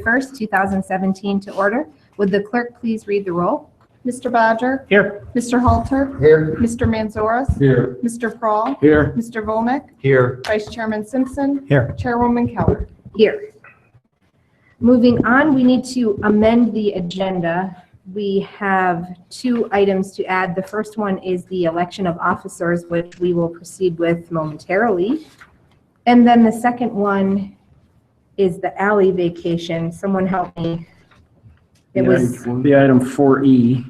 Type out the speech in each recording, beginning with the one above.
1st, 2017 to order. Would the clerk please read the roll? Mr. Badger. Here. Mr. Halter. Here. Mr. Manzoras. Here. Mr. Prahl. Here. Mr. Volnick. Here. Vice Chairman Simpson. Here. Chairwoman Keller. Here. Moving on, we need to amend the agenda. We have 2 items to add. The first one is the election of officers, which we will proceed with momentarily. And then the second one is the alley vacation. Someone help me. It was, The item 4E.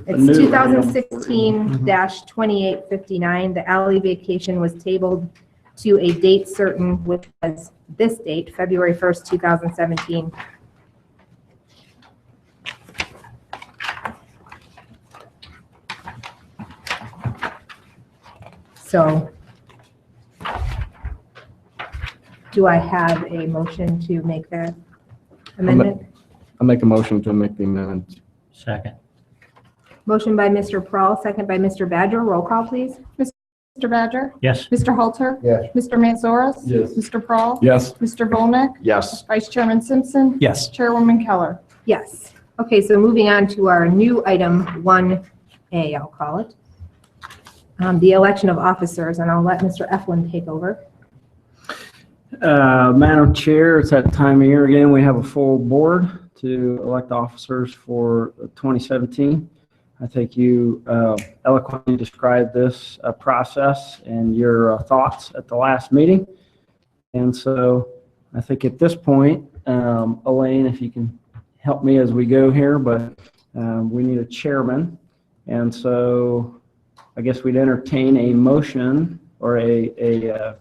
it's 2016-2859. The alley vacation was tabled to a date certain, which was this date, February 1st, 2017. So, do I have a motion to make that amendment? I'll make a motion to make the amendment. Second. Motion by Mr. Prahl, second by Mr. Badger. Roll call, please. Mr. Badger. Yes. Mr. Halter. Yes. Mr. Manzoras. Yes. Mr. Prahl. Yes. Mr. Volnick. Yes. Vice Chairman Simpson. Yes. Chairwoman Keller. Yes. Okay, so moving on to our new item 1A, I'll call it. The election of officers, and I'll let Mr. Eflin take over. Madam Chair, it's that time of year again. We have a full board to elect officers for 2017. I think you eloquently described this process and your thoughts at the last meeting. And so I think at this point, Elaine, if you can help me as we go here, but we need a chairman. And so I guess we'd entertain a motion or a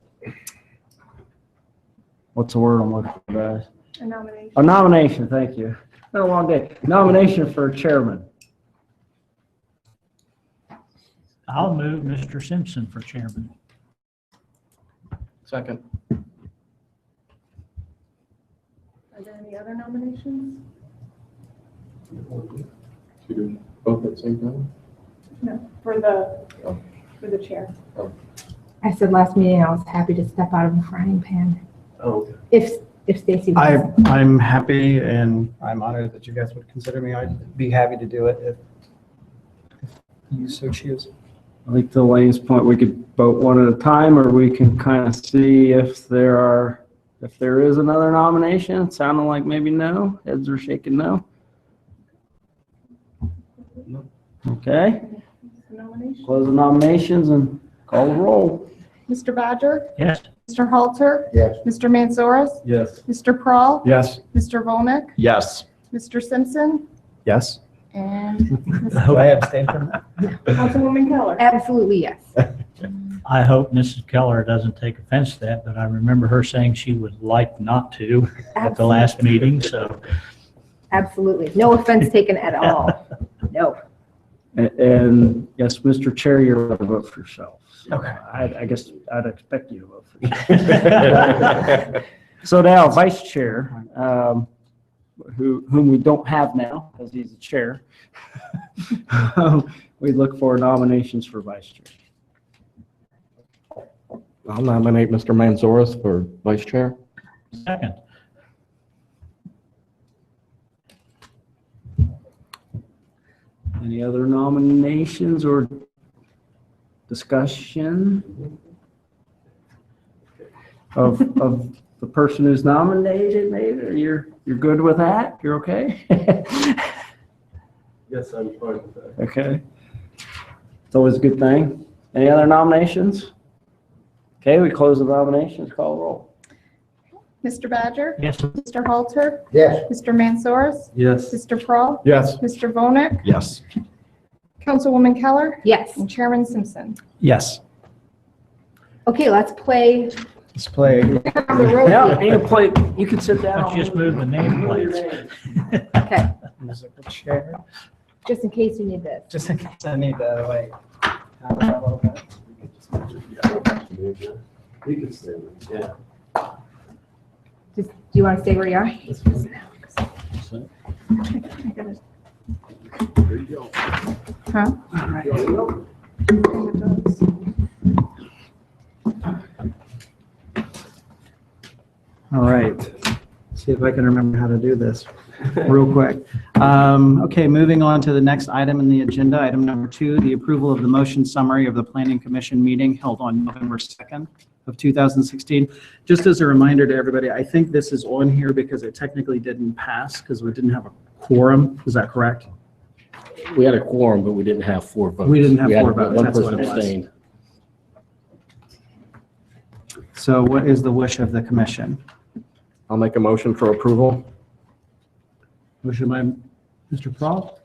what's the word I'm looking for, guys? A nomination. A nomination, thank you. Been a long day. Nomination for chairman. I'll move Mr. Simpson for chairman. Second. Are there any other nominations? To do both at the same time? No, for the chair. I said last meeting I was happy to step out of the frying pan. Oh. If Stacy wants. I'm happy and I'm honored that you guys would consider me. I'd be happy to do it if you so choose. I think to Elaine's point, we could vote one at a time, or we can kind of see if there is another nomination. It sounded like maybe no. Heads are shaking no. No. Okay, Nomination. close the nominations and call the roll. Mr. Badger. Yes. Mr. Halter. Yes. Mr. Manzoras. Yes. Mr. Prahl. Yes. Mr. Volnick. Yes. Mr. Simpson. Yes. And Do I abstain from that? Councilwoman Keller. Absolutely, yes. I hope Mrs. Keller doesn't take offense to that, but I remember her saying she would like not to at the last meeting, so. Absolutely. No offense taken at all. No. And yes, Mr. Chair, you're allowed to vote for yourself. So Okay. I guess I'd expect you to vote for yourself. So now, Vice Chair, whom we don't have now because he's the chair. We look for nominations for Vice Chair. I'll nominate Mr. Manzoras for vice chair. Second. Any other nominations or discussion of the person who's nominated? Maybe you're good with that? You're okay? Yes, I'm fine with that. Okay. It's always a good thing. Any other nominations? Okay, we close the nominations. Call the roll. Mr. Badger. Yes. Mr. Halter. Yes. Mr. Manzoras. Yes. Mr. Prahl. Yes. Mr. Volnick. Yes. Councilwoman Keller. Yes. And Chairman Simpson. Yes. Okay, let's play Let's play. on the road. Yeah, you can play, you can sit down. Let's just move the nameplates. Okay, Musical chair. just in case you need this. Just in case I need to like. have that a little bit. You can stay. Yeah. Just, do you want to stay where you are? There you go. Huh? All right. All right. See if I can remember how to do this real quick. Okay, moving on to the next item in the agenda, item number 2, the approval of the motion summary of the Planning Commission meeting held on November 2nd of 2016. Just as a reminder to everybody, I think this is on here because it technically didn't pass because we didn't have a quorum. Is that correct? We had a quorum, but we didn't have 4 votes. We didn't have had 4 votes, One that's what person it was. abstained. So what is the wish of the commission? I'll make a motion for approval. Motion by Mr. Prohl,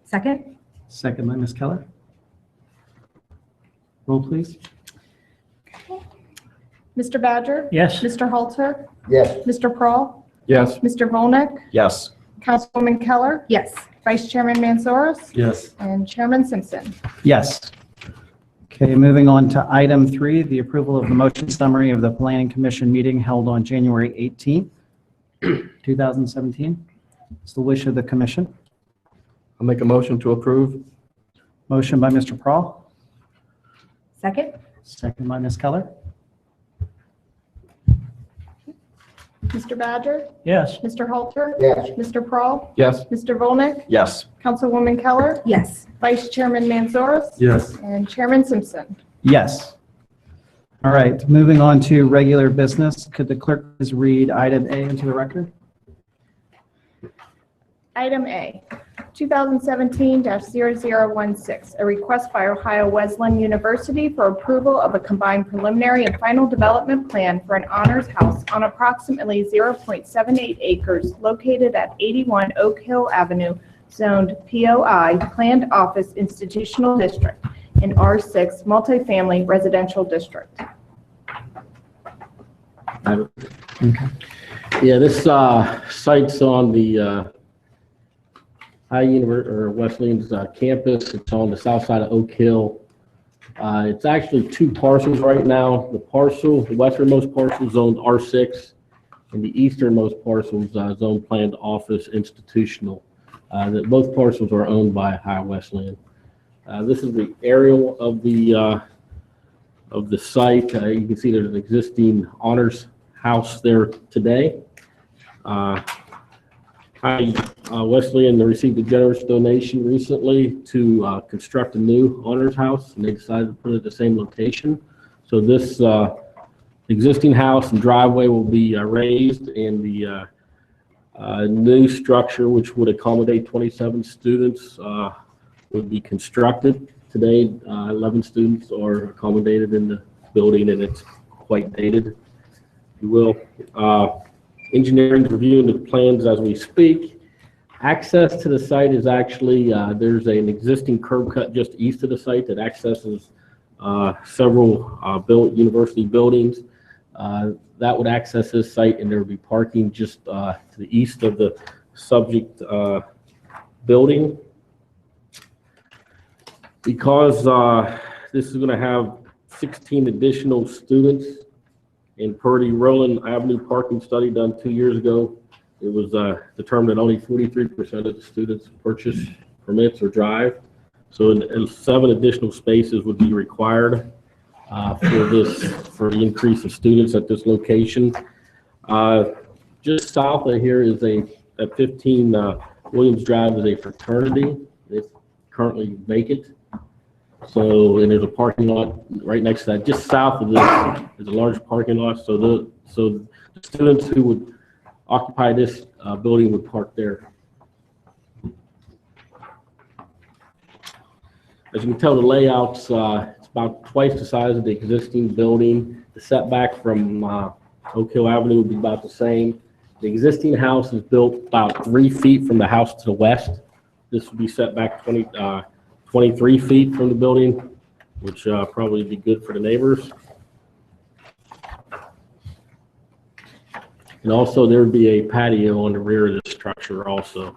Second? second by Ms. Keller. Roll, please. Mr. Badger? Yes. Mr. Halter? Yes. Mr. Prohl? Yes. Mr. Volnek? Yes. Councilwoman Keller? Yes. Vice Chairman Mansoris? Yes. And Chairman Simpson. Yes. Okay, moving on to item 3, the approval of the motion summary of the Planning Commission meeting held on January 18th, 2017. It's the wish of the commission. I'll make a motion to approve. Motion by Mr. Prohl, Second? second by Ms. Keller. Mr. Badger? Yes. Mr. Halter? Yes. Mr. Prohl? Yes. Mr. Volnek? Yes. Councilwoman Keller? Yes. Vice Chairman Mansoris? Yes. And Chairman Simpson. Yes. All right, moving on to regular business. Could the clerk please read item A into the record? Item A, 2017-0016, a request by Ohio Wesleyan University for approval of a combined preliminary and final development plan for an honors house on approximately 0.78 acres located at 81 Oak Hill Avenue, zoned POI, Planned Office Institutional District, in R6 Multifamily Residential District. Yeah, this site's on the Wesleyan's campus. It's on the south side of Oak Hill. It's actually 2 parcels right now. The westernmost parcel is zoned R6, and the easternmost parcel is zoned Planned Office Institutional. Both parcels are owned by Ohio Wesleyan. This is the aerial of the site. You can see there's an existing honors house there today. Wesleyan received a generous donation recently to construct a new honors house, and they decided to put it at the same location. So this existing house and driveway will be raised, and the new structure, which would accommodate 27 students, would be constructed. Today, 11 students are accommodated in the building, and it's quite dated, if you will. Engineering is reviewing the plans as we speak. Access to the site is actually, there's an existing curb cut just east of the site that accesses several university buildings. That would access this site, and there would be parking just to the east of the subject building. Because this is going to have 16 additional students, and per the Roland Avenue parking study done 2 years ago, it was determined that only 43% of the students purchase permits or drive. So 7 additional spaces would be required for the increase of students at this location. Just south of here is at 15 Williams Drive is a fraternity. It's currently vacant. So, and there's a parking lot right next to that. Just south of this is a large parking lot. So the students who would occupy this building would park there. As you can tell, the layout's it's about twice the size of the existing building. The setback from Oak Hill Avenue would be about the same. The existing house is built about 3 feet from the house to the west. This would be set back 23 feet from the building, which probably be good for the neighbors. And also there would be a patio on the rear of this structure also.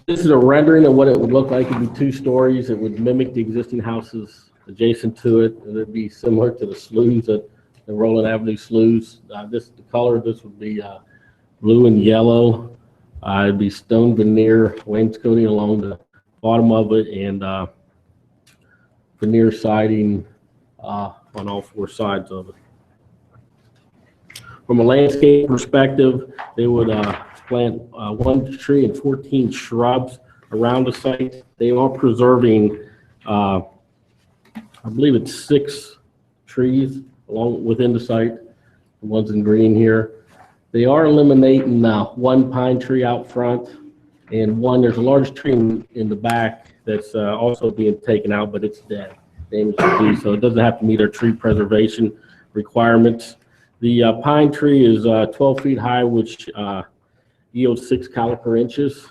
This is a rendering of what it would look like. It'd be 2 stories. It would mimic the existing houses adjacent to it. And it'd be similar to the sloughs, the Roland Avenue sloughs. The color of this would be blue and yellow. It'd be stone veneer wainscoting along the bottom of it, and veneer siding on all four sides of it. From a landscape perspective, they would plant one tree and 14 shrubs around the site. They are preserving, I believe it's 6 trees along within the site, the ones in green here. They are eliminating one pine tree out front, and there's a large tree in the back that's also being taken out, but it's dead, damaged to tree, so it doesn't have to meet our tree preservation requirements. The pine tree is 12 feet high, which yields 6 caliper inches.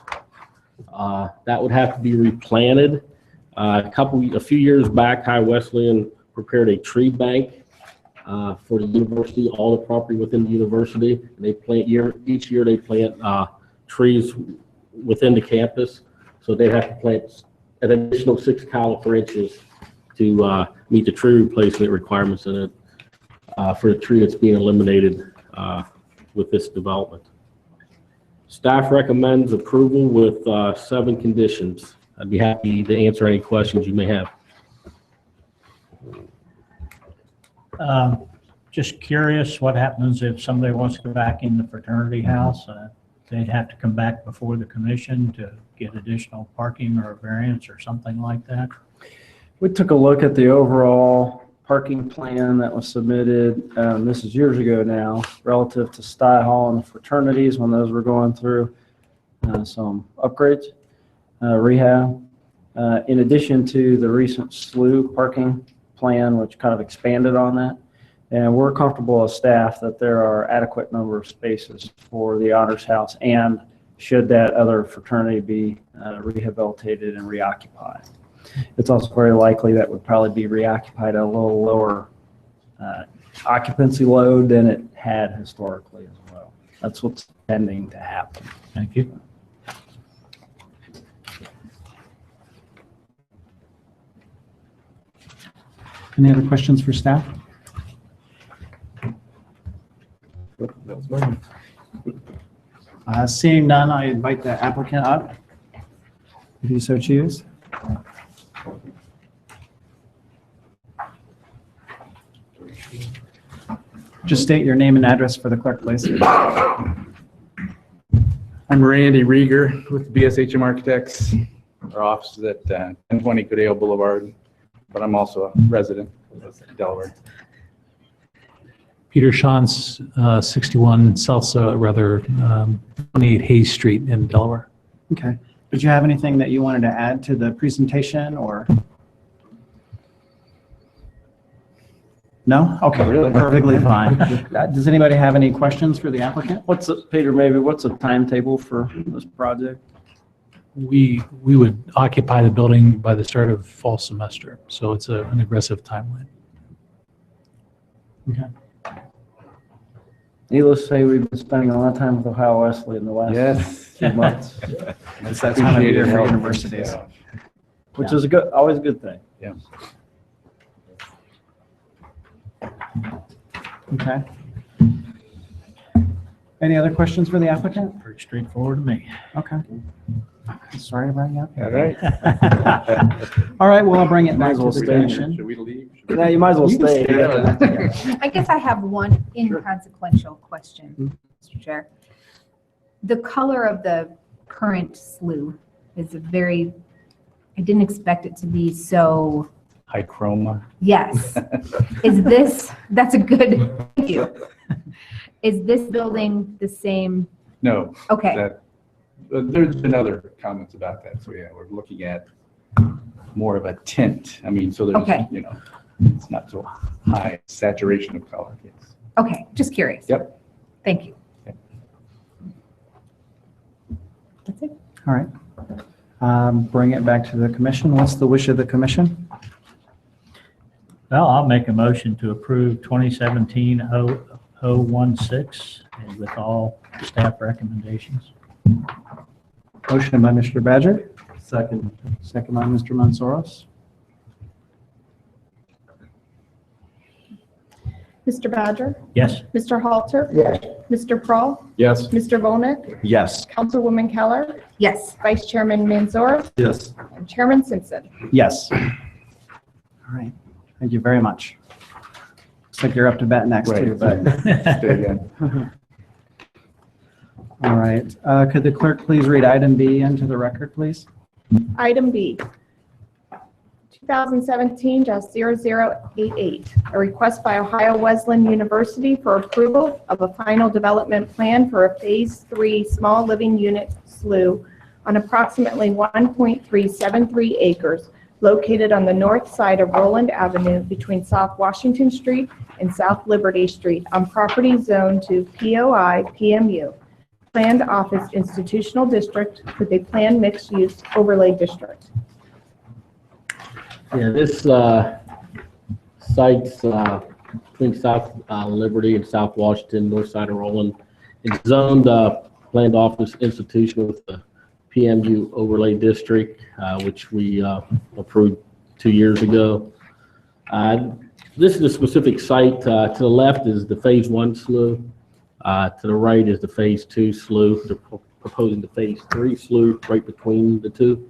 That would have to be replanted. A few years back, High Wesleyan prepared a tree bank for the university, all the property within the university. And they plant each year they plant trees within the campus. So they have to plant an additional 6 caliper inches to meet the tree replacement requirements in it for the tree that's being eliminated with this development. Staff recommends approval with 7 conditions. I'd be happy to answer any questions you may have. Just curious, what happens if somebody wants to go back in the fraternity house? They'd have to come back before the commission to get additional parking or a variance or something like that? We took a look at the overall parking plan that was submitted, this is years ago now, relative to Sty Hall and the fraternities when those were going through some upgrades, rehab. In addition to the recent SLU parking plan, which kind of expanded on that. And we're comfortable as staff that there are adequate number of spaces for the Honors House, and should that other fraternity be rehabilitated and reoccupied. It's also very likely that would probably be reoccupied at a little lower occupancy load than it had historically as well. That's what's tending to happen. Thank you. Any other questions for staff? Seeing none, I invite the applicant up, if you so choose. Just state your name and address for the clerk, please. I'm Randy Rieger with BSHM Architects. Our office is at 1020 Goodale Boulevard, but I'm also a resident of Delaware. Peter Shantz, 61 28 Hayes Street in Delaware. Okay. Did you have anything that you wanted to add to the presentation, or? No? Okay, perfectly fine. Does anybody have any questions for the applicant? Peter, maybe what's a timetable for this project? We would occupy the building by the start of fall semester, so it's an aggressive timeline. Okay. Needless to say, we've been spending a lot of time with Ohio Wesley in the last few months, It's that time of year for universities. which is always a good thing. Yeah. Okay. Any other questions for the applicant? Pretty straightforward to me. Okay. Sorry about you. All right. All right, well, I'll bring it Might back as to well the stay. commission. Should we leave? Yeah, you might as well You can stay. stay. I guess I have one inconsequential question, Mr. Chair. The color of the current SLU is I didn't expect it to be so, High chroma. yes. That's a good, thank you. Is this building the same? No, Okay, there's been other comments about that. So yeah, we're looking at more of a tint. I mean, so there's, Okay. it's not so high saturation of color. Yes. okay, just curious. Yep. Thank you. Yep. That's it. All right. Bring it back to the commission. What's the wish of the commission? Well, I'll make a motion to approve 2017-016 and with all staff recommendations. Motion by Mr. Badger, Second. second by Mr. Mansoros. Mr. Badger? Yes. Mr. Halter? Yes. Mr. Prohl? Yes. Mr. Volnick? Yes. Councilwoman Keller? Yes. Vice Chairman Mansour? Yes. And Chairman Simpson? Yes. All right. Thank you very much. Looks like you're up to bat next Right. too, but, Stay again. all right. Could the clerk please read item B into the record, please? Item B, 2017-0088, a request by Ohio Wesleyan University for approval of a final development plan for a Phase 3 small living unit SLU on approximately 1.373 acres located on the north side of Roland Avenue between South Washington Street and South Liberty Street on property zoned to POI PMU, Planned Office Institutional District with a planned mixed-use overlay district. Yeah, this site's between South Liberty and South Washington, north side of Roland. It's zoned Planned Office Institution with the PMU overlay district, which we approved 2 years ago. This is a specific site. To the left is the Phase 1 SLU. To the right is the Phase 2 SLU. They're proposing the Phase 3 SLU right between the two.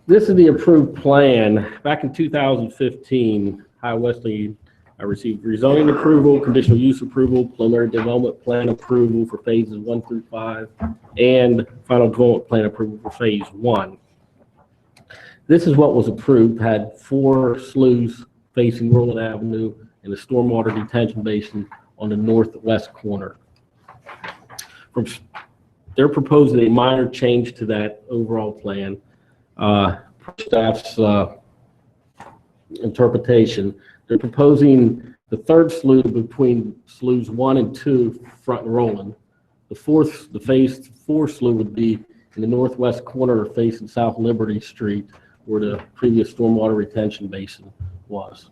This is the approved plan. Back in 2015, Ohio Wesleyan received rezoning approval, conditional use approval, preliminary development plan approval for phases 1 through 5, and final development plan approval for Phase 1. This is what was approved, had 4 SLUs facing Roland Avenue and a stormwater detention basin on the northwest corner. They're proposing a minor change to that overall plan. Staff's interpretation. They're proposing the third SLU between SLUs 1 and 2 front and Roland. The Phase 4 SLU would be in the northwest corner facing South Liberty Street where the previous stormwater retention basin was.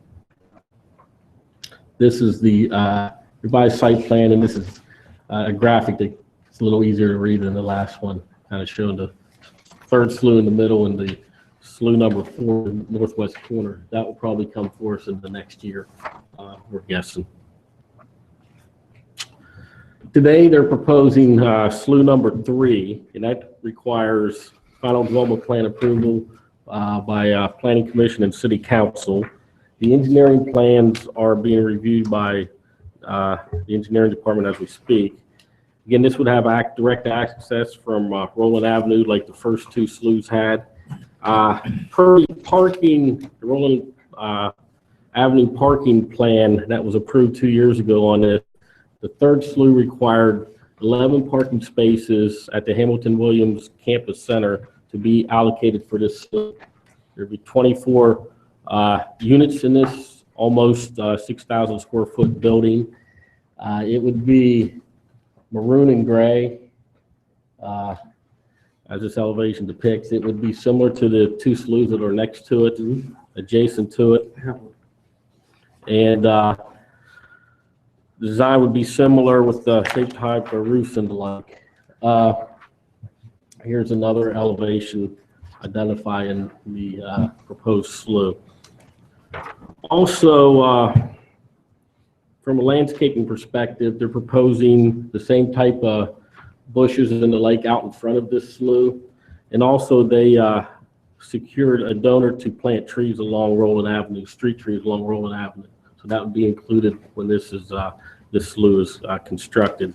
This is the revised site plan, and this is a graphic that's a little easier to read than the last one, kind of showing the third SLU in the middle and the SLU number 4 in the northwest corner. That will probably come for us in the next year, we're guessing. Today, they're proposing SLU number 3, and that requires final development plan approval by Planning Commission and City Council. The engineering plans are being reviewed by the engineering department as we speak. Again, this would have direct access from Roland Avenue like the first 2 SLUs had. Per parking, the Roland Avenue parking plan that was approved 2 years ago on this, the third SLU required 11 parking spaces at the Hamilton Williams Campus Center to be allocated for this SLU. There'd be 24 units in this almost 6,000 square foot building. It would be maroon and gray, as this elevation depicts. It would be similar to the 2 SLUs that are next to it, adjacent to it. And the design would be similar with the shape type of roofs and the like. Here's another elevation identifying the proposed SLU. Also, from a landscaping perspective, they're proposing the same type of bushes in the lake out in front of this SLU. And also they secured a donor to plant trees along Roland Avenue, street trees along Roland Avenue. So that would be included when this SLU is constructed.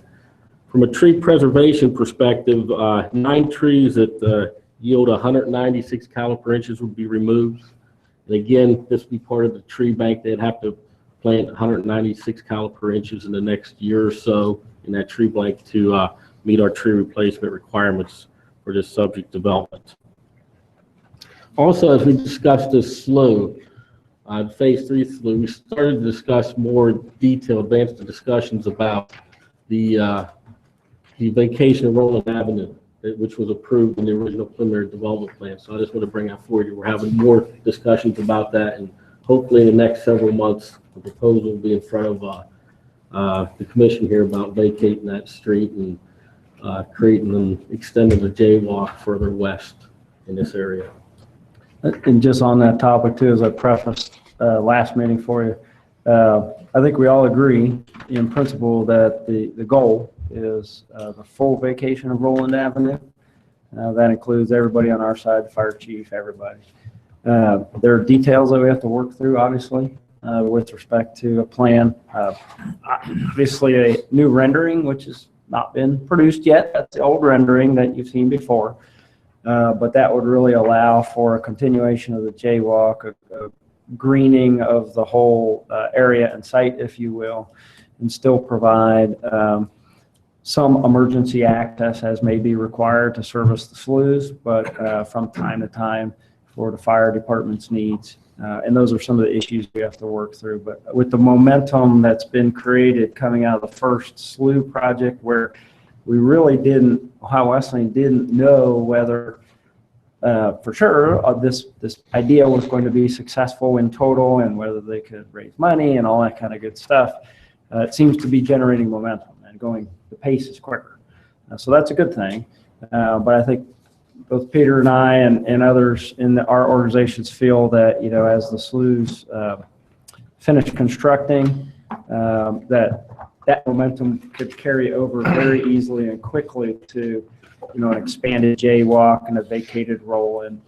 From a tree preservation perspective, 9 trees that yield 196 caliper inches would be removed. And again, this would be part of the tree bank. They'd have to plant 196 caliper inches in the next year or so in that tree bank to meet our tree replacement requirements for this subject development. Also, as we discussed this SLU, Phase 3 SLU, we started to discuss more detailed, advanced discussions about the vacation of Roland Avenue, which was approved in the original preliminary development plan. So I just want to bring that forward. We're having more discussions about that, and hopefully in the next several months, the proposal will be in front of the commission here about vacating that street and creating and extending the J-walk further west in this area. And just on that topic too, as I prefaced last meeting for you, I think we all agree in principle that the goal is the full vacation of Roland Avenue. That includes everybody on our side, the fire chief, everybody. There are details that we have to work through, obviously, with respect to a plan. Obviously, a new rendering, which has not been produced yet. That's the old rendering that you've seen before. But that would really allow for a continuation of the jaywalk, a greening of the whole area and site, if you will, and still provide some emergency access as may be required to service the sloughs, but from time to time for the fire department's needs. And those are some of the issues we have to work through. But with the momentum that's been created coming out of the first slough project, where we really Ohio Wesleyan didn't know whether for sure this idea was going to be successful in total and whether they could raise money and all that kind of good stuff. It seems to be generating momentum and the pace is quicker. So that's a good thing. But I think both Peter and I and others in our organizations feel that, as the sloughs finish constructing, that momentum could carry over very easily and quickly to, an expanded jaywalk and a vacated roll-in,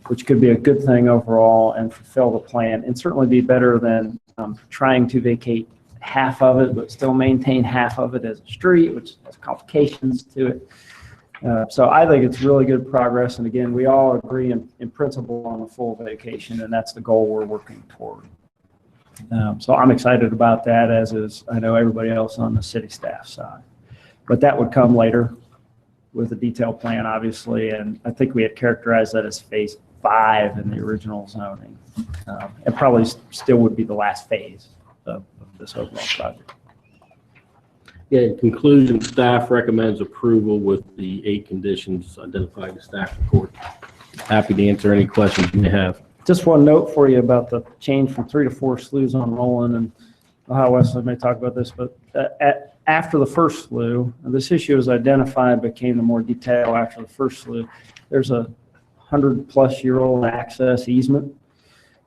which could be a good thing overall and fulfill the plan, and certainly be better than trying to vacate half of it, but still maintain half of it as a street, which has complications to it. So I think it's really good progress. And again, we all agree in principle on a full vacation, and that's the goal we're working toward. So I'm excited about that, as is, I know, everybody else on the city staff side. But that would come later with a detailed plan, obviously. And I think we had characterized that as phase 5 in the original zoning. It probably still would be the last phase of this overall project. Yeah, in conclusion, staff recommends approval with the 8 conditions identified in the staff report. Happy to answer any questions you may have. Just one note for you about the change from 3 to 4 sloughs on Roland, and Ohio Wesleyan may talk about this, but after the first slough, this issue was identified, became the more detail after the first slough. There's a 100-plus-year-old access easement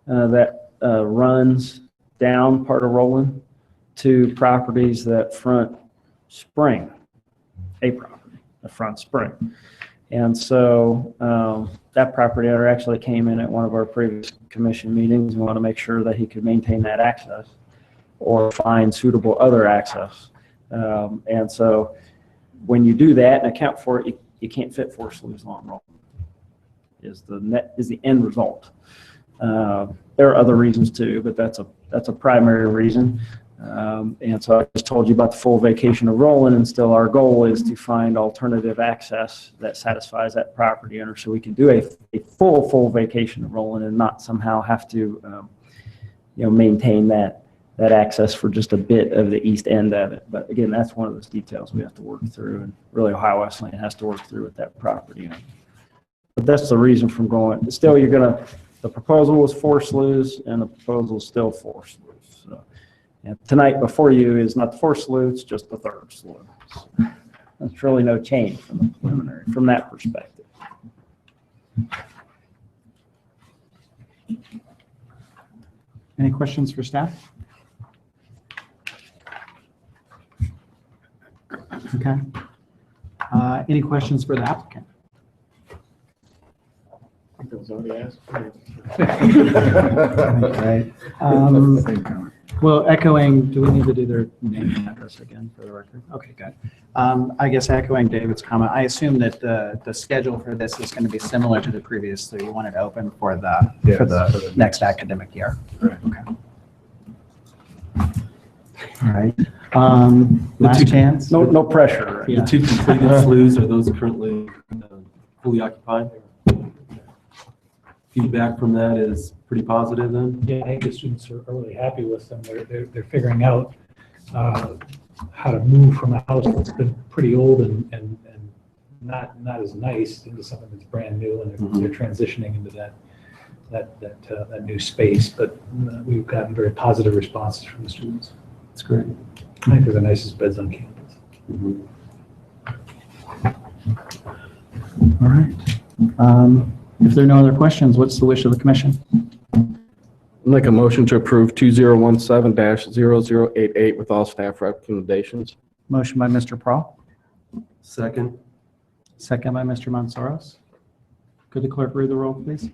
that runs down part of Roland to properties that front Spring, a property, the front Spring. And so that property owner actually came in at one of our previous commission meetings and wanted to make sure that he could maintain that access or find suitable other access. And so when you do that and account for it, you can't fit 4 sloughs along Roland, is the end result. There are other reasons too, but that's a primary reason. And so I just told you about the full vacation of Roland, and still our goal is to find alternative access that satisfies that property owner, so we can do a full vacation of Roland and not somehow have to maintain that access for just a bit of the east end of it. But again, that's one of those details we have to work through, and really Ohio Wesleyan has to work through with that property owner. But that's the reason from going. Still, the proposal was 4 sloughs, and the proposal is still 4 sloughs. So, and tonight before you is not the 4th slough, it's just the 3rd slough. So there's really no change from the preliminary, from that perspective. Any questions for staff? Okay. Any questions for the applicant? Okay. Well, echoing, do we need to do their name and address again for the record? Okay, good. I guess echoing David's comment, I assume that the schedule for this is going to be similar to the previous, so you want it open for the next academic year. Okay. All right. Last chance. No pressure. The 2 completed sloughs, are those currently fully occupied? Feedback from that is pretty positive then? Yeah, I think the students are really happy with them. They're figuring out how to move from a house that's been pretty old and not as nice into something that's brand new, and they're transitioning into that new space. But we've gotten very positive responses from the students. That's great. I think they're the nicest beds on campus. All right. If there are no other questions, what's the wish of the commission? Make a motion to approve 2017-0088 with all staff recommendations. Motion by Mr. Prohl, Second? second by Mr. Mansoros. Could the clerk read the roll, please?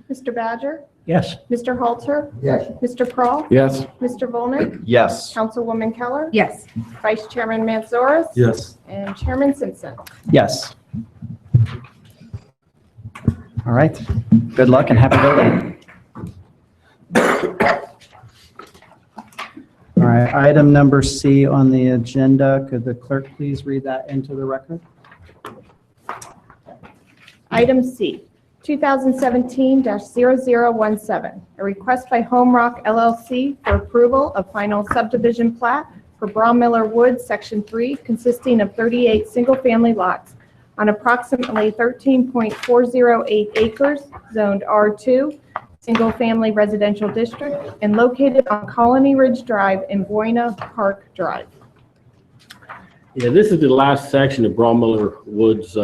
Mr. Badger? Yes. Mr. Halter? Yes. Mr. Crawl? Yes. Mr. Volnick? Yes. Councilwoman Keller? Yes. Vice Chairman Mansoris? Yes. And Chairman Simpson. Yes. All right. Good luck and happy building. All right, item number C on the agenda. Could the clerk please read that into the record? Item C, 2017-0017, a request by Home Rock LLC for approval of final subdivision plat for Miller Woods, Section 3, consisting of 38 single-family lots on approximately 13.408 acres, zoned R2, single-family residential district, and located on Colony Ridge Drive and Buena Park Drive. Yeah, this is the last section of Miller Woods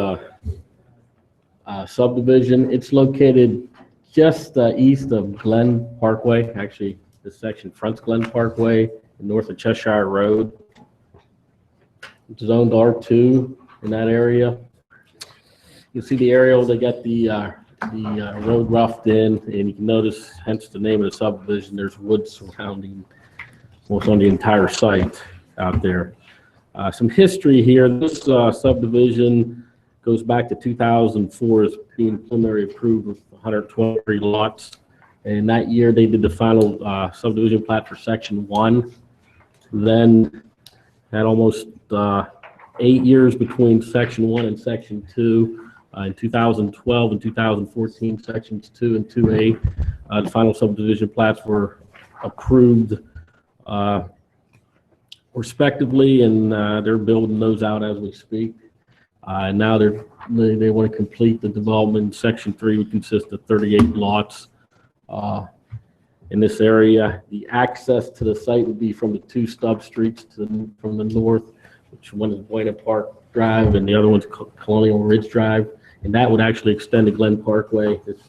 subdivision. It's located just east of Glen Parkway. Actually, this section fronts Glen Parkway and north of Cheshire Road. It's zoned R2 in that area. You see the aerial, they got the road roughed in, and you can notice, hence the name of the subdivision, there's woods surrounding almost on the entire site out there. Some history here. This subdivision goes back to 2004 as being preliminary approved with 123 lots. And that year they did the final subdivision plat for Section 1. Then had almost 8 years between Section 1 and Section 2. In 2012 and 2014, Sections 2 and 2A, the final subdivision plats were approved respectively, and they're building those out as we speak. And now they want to complete the development. Section 3 would consist of 38 lots in this area. The access to the site would be from the two stub streets from the north, which one is Buena Park Drive and the other one's Colonial Ridge Drive. And that would actually extend to Glen Parkway. This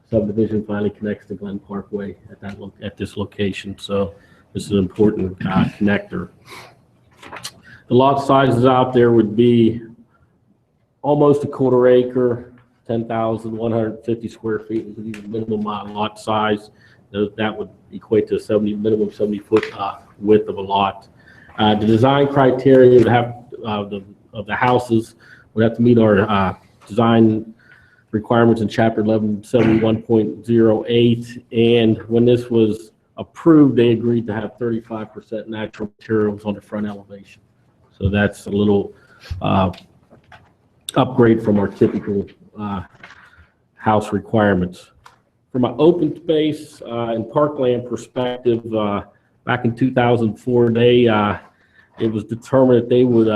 subdivision finally connects to Glen Parkway at this location. So this is an important connector. The lot sizes out there would be almost a quarter acre, 10,150 square feet would be the minimum lot size. That would equate to a minimum 70-foot width of a lot. The design criteria would have of the houses would have to meet our design requirements in Chapter 1171.08, and when this was approved, they agreed to have 35% natural materials on the front elevation. So that's a little upgrade from our typical house requirements. From an open space and parkland perspective, back in 2004, it was determined that they would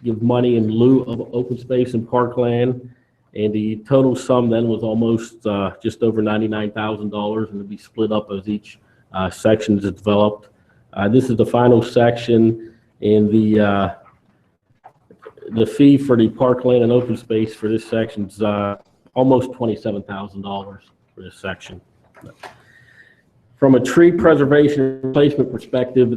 give money in lieu of open space and parkland, and the total sum then was almost just over $99,000, and it'd be split up as each section is developed. This is the final section, and the fee for the parkland and open space for this section is almost $27,000 for this section. From a tree preservation and replacement perspective,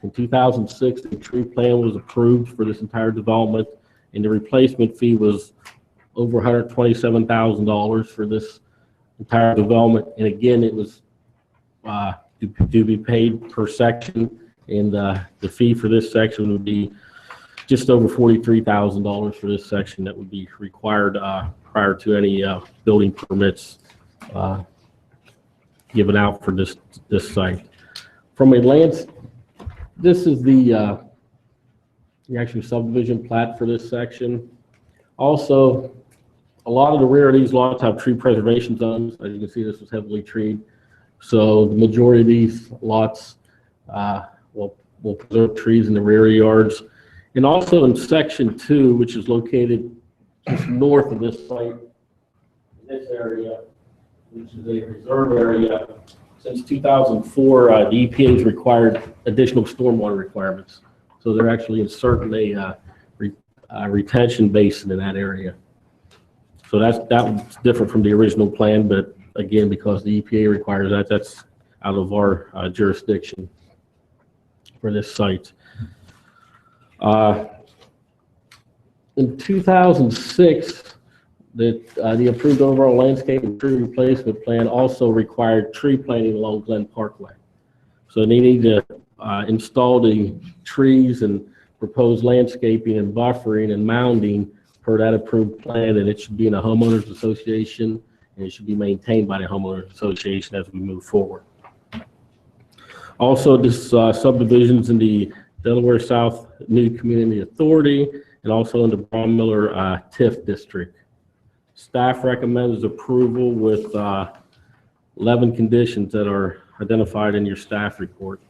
in 2006, the tree plan was approved for this entire development, and the replacement fee was over $127,000 for this entire development. And again, it was to be paid per section, and the fee for this section would be just over $43,000 for this section that would be required prior to any building permits given out for this site. From a this is the actual subdivision plat for this section. Also, a lot of the rear of these lots have tree preservation zones. As you can see, this was heavily treed. So the majority of these lots will preserve trees in the rear yards. And also in Section 2, which is located just north of this site, in this area, which is a reserve area. Since 2004, the EPA has required additional stormwater requirements. So they're actually inserting a retention basin in that area. So that was different from the original plan, but again, because the EPA requires that, that's out of our jurisdiction for this site. In 2006, The approved overall landscape and tree replacement plan also required tree planting along Glen Parkway. So they need to install the trees and propose landscaping and buffering and mounding per that approved plan, and it should be in a homeowners association, and it should be maintained by the homeowners association as we move forward. Also, this subdivisions in the Delaware South New Community Authority and also in the Braun Miller TIF district. Staff recommends approval with 11 conditions that are identified in your staff report.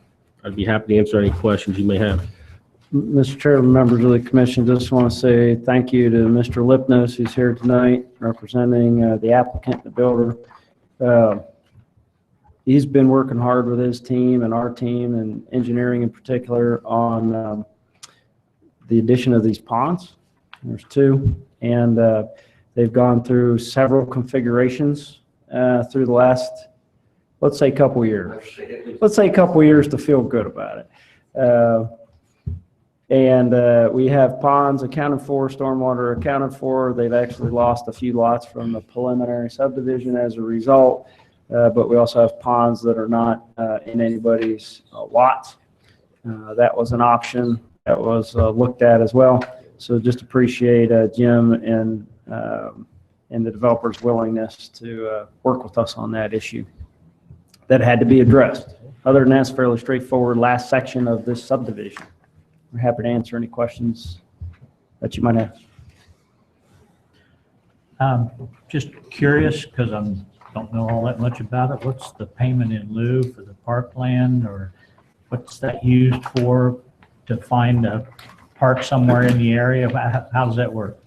I'd be happy to answer any questions you may have. Mr. Chairman, members of the commission, just want to say thank you to Mr. Lipnos, who's here tonight representing the applicant, the builder. He's been working hard with his team and our team and engineering in particular on the addition of these ponds. There's 2, and they've gone through several configurations through the last, let's say, couple years. Let's say a couple years to feel good about it. And we have ponds accounted for, stormwater accounted for. They've actually lost a few lots from the preliminary subdivision as a result. But we also have ponds that are not in anybody's lots. That was an option that was looked at as well. So just appreciate Jim and the developer's willingness to work with us on that issue that had to be addressed. Other than that, it's fairly straightforward last section of this subdivision. We're happy to answer any questions that you might have. Just curious, because I don't know all that much about it. What's the payment in lieu for the parkland, or what's that used for to find a park somewhere in the area? How does that work?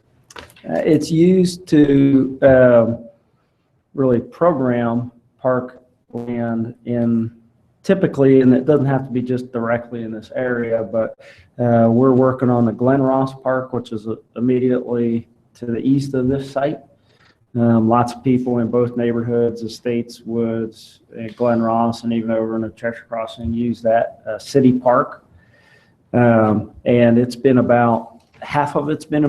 It's used to really program parkland typically, and it doesn't have to be just directly in this area, but we're working on the Glen Ross Park, which is immediately to the east of this site. Lots of people in both neighborhoods, Estates, Woods, Glen Ross, and even over in the Cheshire Crossing use that city park. And it's been about half of it's been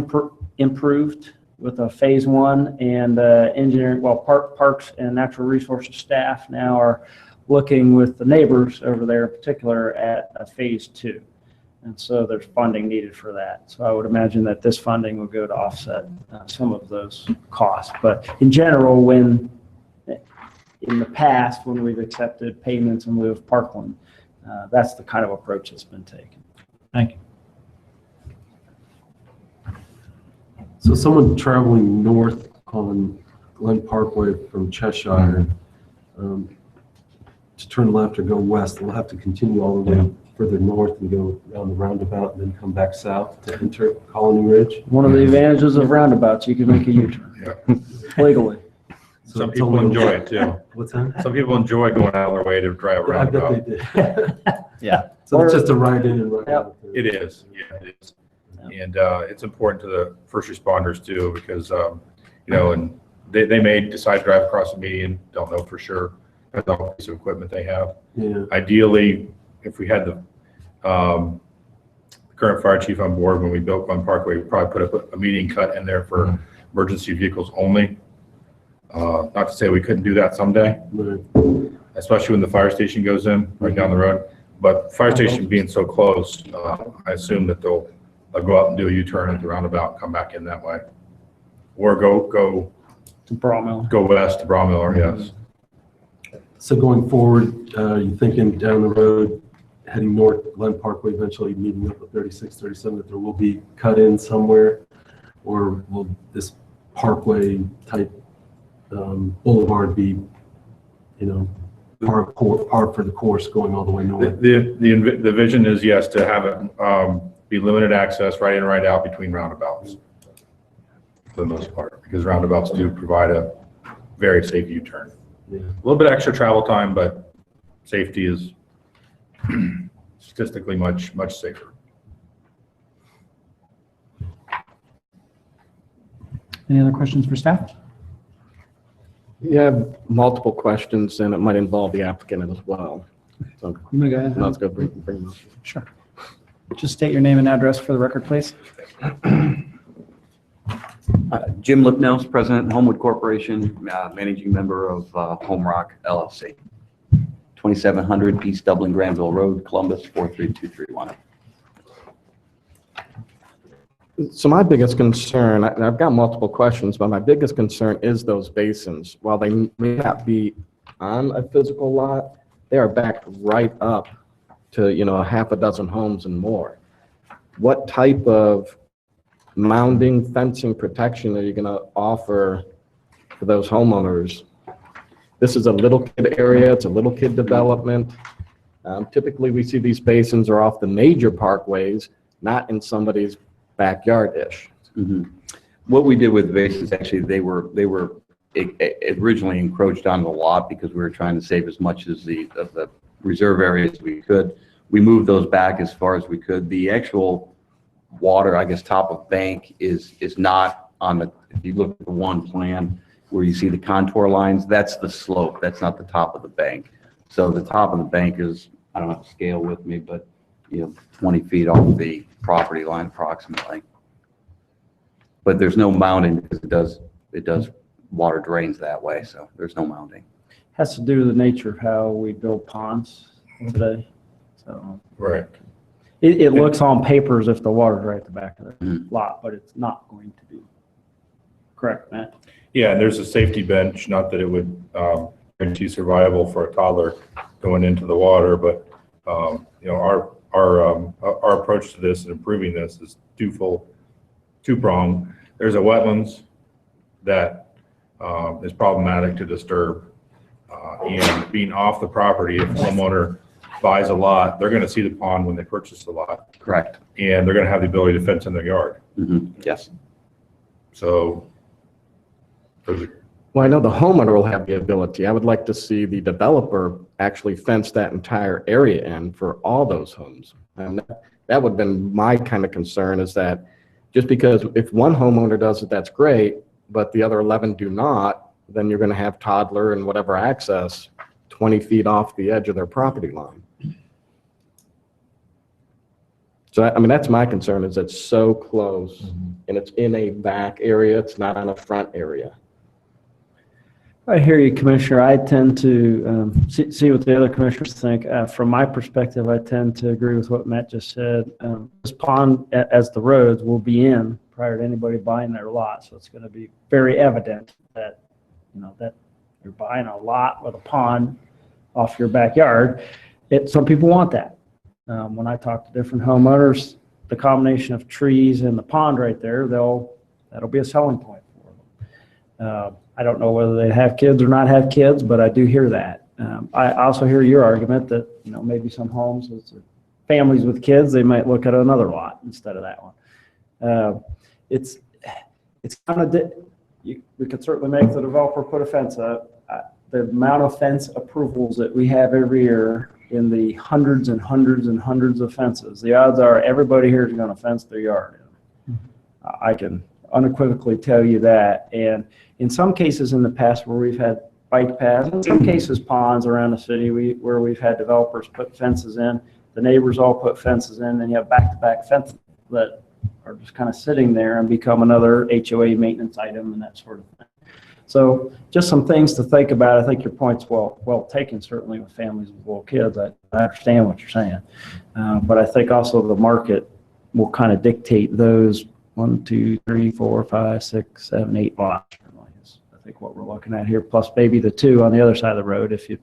improved with a phase 1, and engineering, well, Parks and Natural Resources staff now are looking with the neighbors over there in particular at a phase 2. And so there's funding needed for that. So I would imagine that this funding will go to offset some of those costs. But in general, when in the past, when we've accepted payments in lieu of parkland, that's the kind of approach that's been taken. Thank you. So someone traveling north on Glen Parkway from Cheshire, to turn left or go west, they'll have to continue all the way further north and go around the roundabout and then come back south to enter Colony Ridge. One of the advantages of roundabouts, you can make a U-turn legally. So Some people enjoy it too. What's that? Some people enjoy going out of their way to drive I around. bet they did. Yeah. So it's just a ride in and ride out. there. It is, yeah, it is. And it's important to the first responders too, because, and they may decide to drive across the median, don't know for sure. That's all piece of equipment they have. Yeah. Ideally, if we had the current fire chief on board when we built Glen Parkway, we'd probably put a median cut in there for emergency vehicles only. Not to say we couldn't do that someday, Right. especially when the fire station goes in right down the road. But fire station being so close, I assume that they'll go out and do a U-turn at the roundabout and come back in that way. Or go To Bromell. go west to Bromiller, yes. So going forward, you thinking down the road, heading north, Glen Parkway, eventually meeting up with 36, 37, that there will be cut in somewhere? Or will this parkway type boulevard be, par for the course going all the way north? The vision is, yes, to have it be limited access right in, right out between roundabouts for the most part, because roundabouts do provide a very safe U-turn. Yeah. A little bit extra travel time, but safety is statistically much safer. Any other questions for staff? You have multiple questions, and it might involve the applicant as well. So You want to go ahead? let's go bring them up. Sure. Just state your name and address for the record, please. Jim Lipnos, President, Homewood Corporation, Managing Member of Home Rock LLC. 2700 East Dublin Granville Road, Columbus, 43231. So my biggest concern, and I've got multiple questions, but my biggest concern is those basins. While they may not be on a physical lot, they are backed right up to, a half a dozen homes and more. What type of mounding, fencing, protection are you going to offer for those homeowners? This is a little kid area, it's a little kid development. Typically, we see these basins are off the major parkways, not in somebody's backyard-ish. What we did with the basins, actually, they were originally encroached on the lot because we were trying to save as much as of the reserve areas as we could. We moved those back as far as we could. The actual water, I guess, top of bank is not on the, if you look at the one plan where you see the contour lines, that's the slope. That's not the top of the bank. So the top of the bank is, I don't have to scale with me, but 20 feet off the property line approximately. But there's no mounding because it does water drains that way, so there's no mounding. Has to do with the nature of how we build ponds today. So Right. it looks on paper as if the water's right at the back of the lot, but it's not going to be. Correct, Matt? Yeah, and there's a safety bench, not that it would guarantee survival for a toddler going into the water, but our approach to this and improving this is two-pronged. There's a wetlands that is problematic to disturb, and being off the property, if a homeowner buys a lot, they're going to see the pond when they purchase the lot. Correct. And they're going to have the ability to fence in their yard. Yes. So Well, I know the homeowner will have the ability. I would like to see the developer actually fence that entire area in for all those homes. And that would have been my kind of concern, is that just because if one homeowner does it, that's great, but the other 11 do not, then you're going to have toddler and whatever access 20 feet off the edge of their property line. So, I mean, that's my concern, is it's so close and it's in a back area. It's not on a front area. I hear you, Commissioner. I tend to see what the other commissioners think. From my perspective, I tend to agree with what Matt just said. This pond, as the roads, will be in prior to anybody buying their lot. So it's going to be very evident that, that you're buying a lot with a pond off your backyard. Some people want that. When I talk to different homeowners, the combination of trees and the pond right there, that'll be a selling point for them. I don't know whether they have kids or not have kids, but I do hear that. I also hear your argument that, maybe some homes with families with kids, they might look at another lot instead of that one. It's kind of, we could certainly make the developer put a fence up. The amount of fence approvals that we have every year in the hundreds and hundreds and hundreds of fences, the odds are everybody here is going to fence their yard. I can unequivocally tell you that. And in some cases in the past where we've had bike paths, in some cases ponds around the city where we've had developers put fences in, the neighbors all put fences in, and you have back-to-back fences that are just kind of sitting there and become another HOA maintenance item and that sort of thing. So just some things to think about. I think your point's well taken, certainly with families with little kids. I understand what you're saying. But I think also the market will kind of dictate those 1, 2, 3, 4, 5, 6, 7, 8 lots. I think what we're looking at here, plus maybe the 2 on the other side of the road if you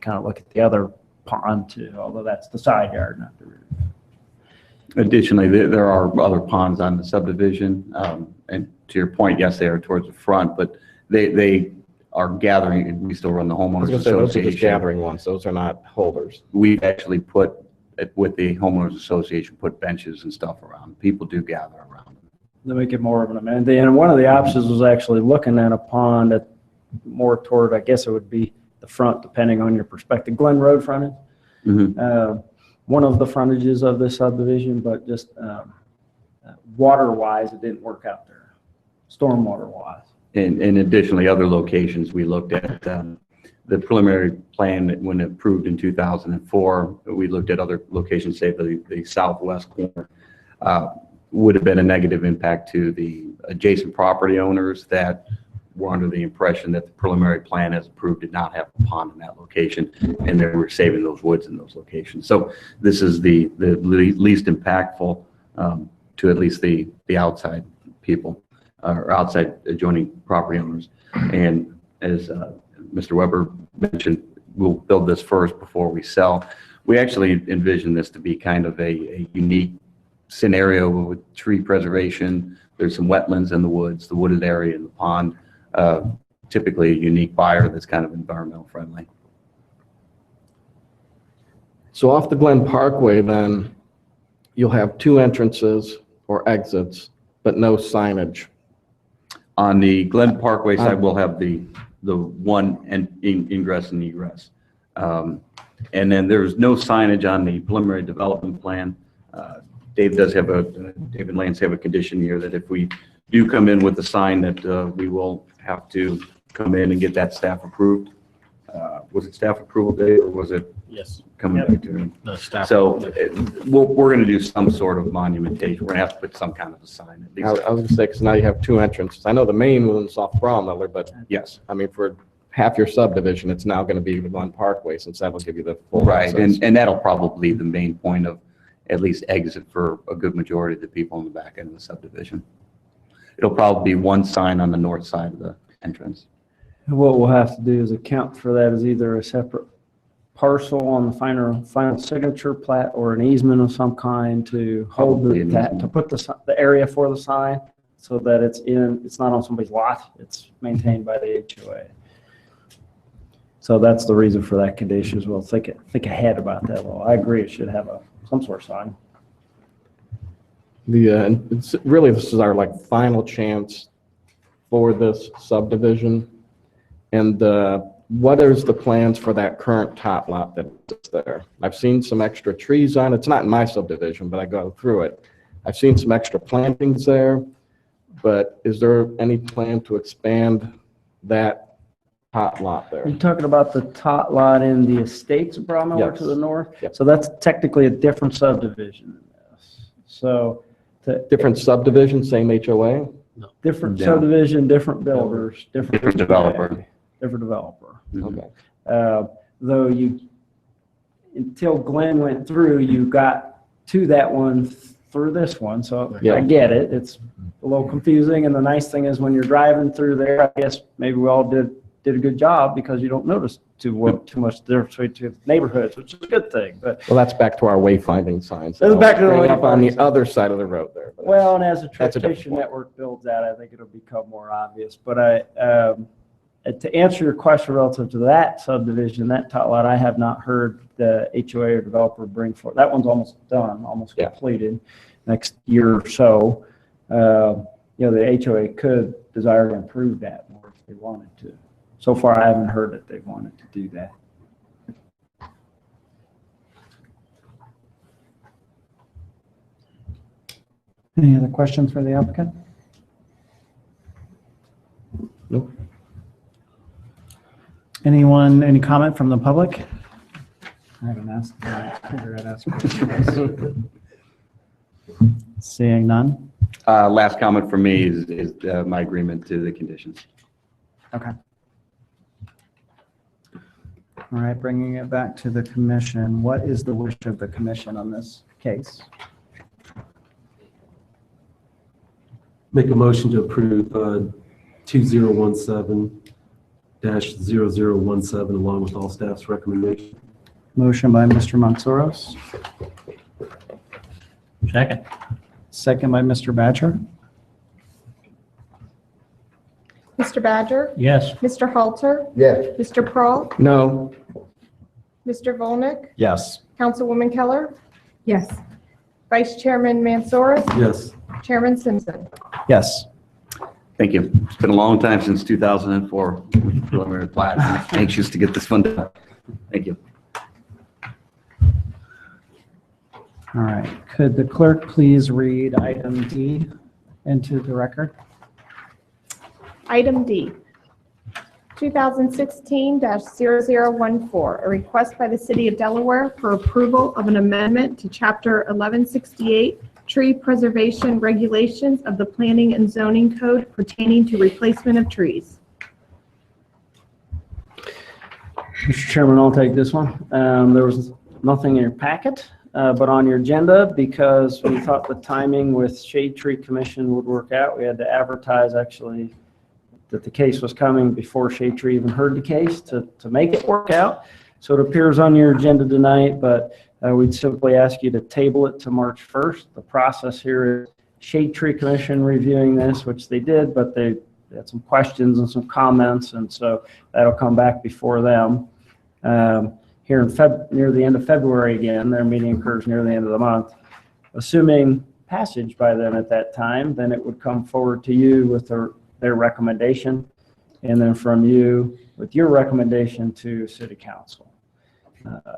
kind of look at the other pond too, although that's the side yard, not the rear. Additionally, there are other ponds on the subdivision. And to your point, yes, they are towards the front, but they are gathering, and we still run the homeowners Those are just association. gathering ones. Those are not holders. We've actually put, with the homeowners association, put benches and stuff around. People do gather around them. To make it more of an amenity. And one of the options was actually looking at a pond at more toward, I guess it would be the front, depending on your perspective, Glen Road frontage. One of the frontages of this subdivision, but just water-wise, it didn't work out there, stormwater-wise. And additionally, other locations we looked at, the preliminary plan that when approved in 2004, we looked at other locations, say the southwest corner. would have been a negative impact to the adjacent property owners that were under the impression that the preliminary plan as approved did not have a pond in that location, and they were saving those woods in those locations. So this is the least impactful to at least the outside people or outside adjoining property owners. And as Mr. Weber mentioned, we'll build this first before we sell. We actually envision this to be kind of a unique scenario with tree preservation. There's some wetlands in the woods, the wooded area in the pond. Typically a unique buyer that's kind of environmental friendly. So off the Glen Parkway, then, you'll have 2 entrances or exits, but no signage. On the Glen Parkway side, we'll have the one ingress and egress. And then there's no signage on the preliminary development plan. David Lance have a condition here that if we do come in with a sign that we will have to come in and get that staff approved. Was it staff approval, Dave, or was it? Yes. Coming back to him? The staff. So we're going to do some sort of monumentation. We're going to have to put some kind of a sign at I least. I was going to say, because now you have 2 entrances. I know the main one's off Bromiller, but Yes. I mean, for half your subdivision, it's now going to be the Glen Parkway, since that'll give you the full Right, access. and that'll probably be the main point of at least exit for a good majority of the people on the back end of the subdivision. It'll probably be one sign on the north side of the entrance. What we'll have to do is account for that as either a separate parcel on the final signature plat or an easement of some kind to hold Probably an that, easement. to put the area for the sign so that it's not on somebody's lot, it's maintained by the HOA. So that's the reason for that condition as well. Think ahead about that a little. I agree, it should have some sort of sign. Really, this is our final chance for this subdivision. And what is the plans for that current tot lot that's there? I've seen some extra trees on it. It's not in my subdivision, but I go through it. I've seen some extra plantings there, but is there any plan to expand that tot lot there? You're talking about the tot lot in the estates of Bromiller Yes. to the north? Yep. So that's technically a different subdivision than this. So Different subdivision, same HOA? different Yeah. subdivision, different builders, Different developer. Different developer. Okay. Though until Glenn went through, you got to that one through this one, so Yeah. I get it. It's a little confusing, and the nice thing is when you're driving through there, I guess maybe we all did a good job because you don't notice too much difference between neighborhoods, which is a good thing, but Well, that's back to our wayfinding signs. That's back to the Bring up on the wayfinding. other side of the road there. but well, and as the That's a different transportation point. network builds out, I think it'll become more obvious. But to answer your question relative to that subdivision, that tot lot, I have not heard the HOA or developer bring forth. That one's almost done, almost Yeah. completed, next year or so. The HOA could desire to improve that more if they wanted to. So far, I haven't heard that they wanted to do that. Any other questions for the applicant? Nope. Any comment from the public? I haven't asked. I figured I'd ask questions. Seeing none? Last comment from me is my agreement to the conditions. Okay. All right, bringing it back to the commission. What is the wish of the commission on this case? Make a motion to approve 2017-0017 along with all staff's recommendation. Motion by Mr. Montsoros, Second. second by Mr. Badger. Mr. Badger? Yes. Mr. Halter? Yes. Mr. Pearl? No. Mr. Volnick? Yes. Councilwoman Keller? Yes. Vice Chairman Mansoris? Yes. Chairman Simpson? Yes. Thank you. It's been a long time since 2004 with the preliminary plat. I'm anxious to get this one done. Thank you. All right, could the clerk please read item D into the record? Item D, 2016-0014, a request by the City of Delaware for approval of an amendment to Chapter 1168, tree preservation regulations of the Planning and Zoning Code pertaining to replacement of trees. Mr. Chairman, I'll take this one. There was nothing in your packet, but on your agenda, because we thought the timing with Shade Tree Commission would work out, we had to advertise actually that the case was coming before Shade Tree even heard the case to make it work out. So it appears on your agenda tonight, but we'd simply ask you to table it to March 1st. The process here is Shade Tree Commission reviewing this, which they did, but they had some questions and some comments, and so that'll come back before them. Here in near the end of February again, their meeting occurs near the end of the month. Assuming passage by then at that time, then it would come forward to you with their recommendation, and then from you with your recommendation to City Council.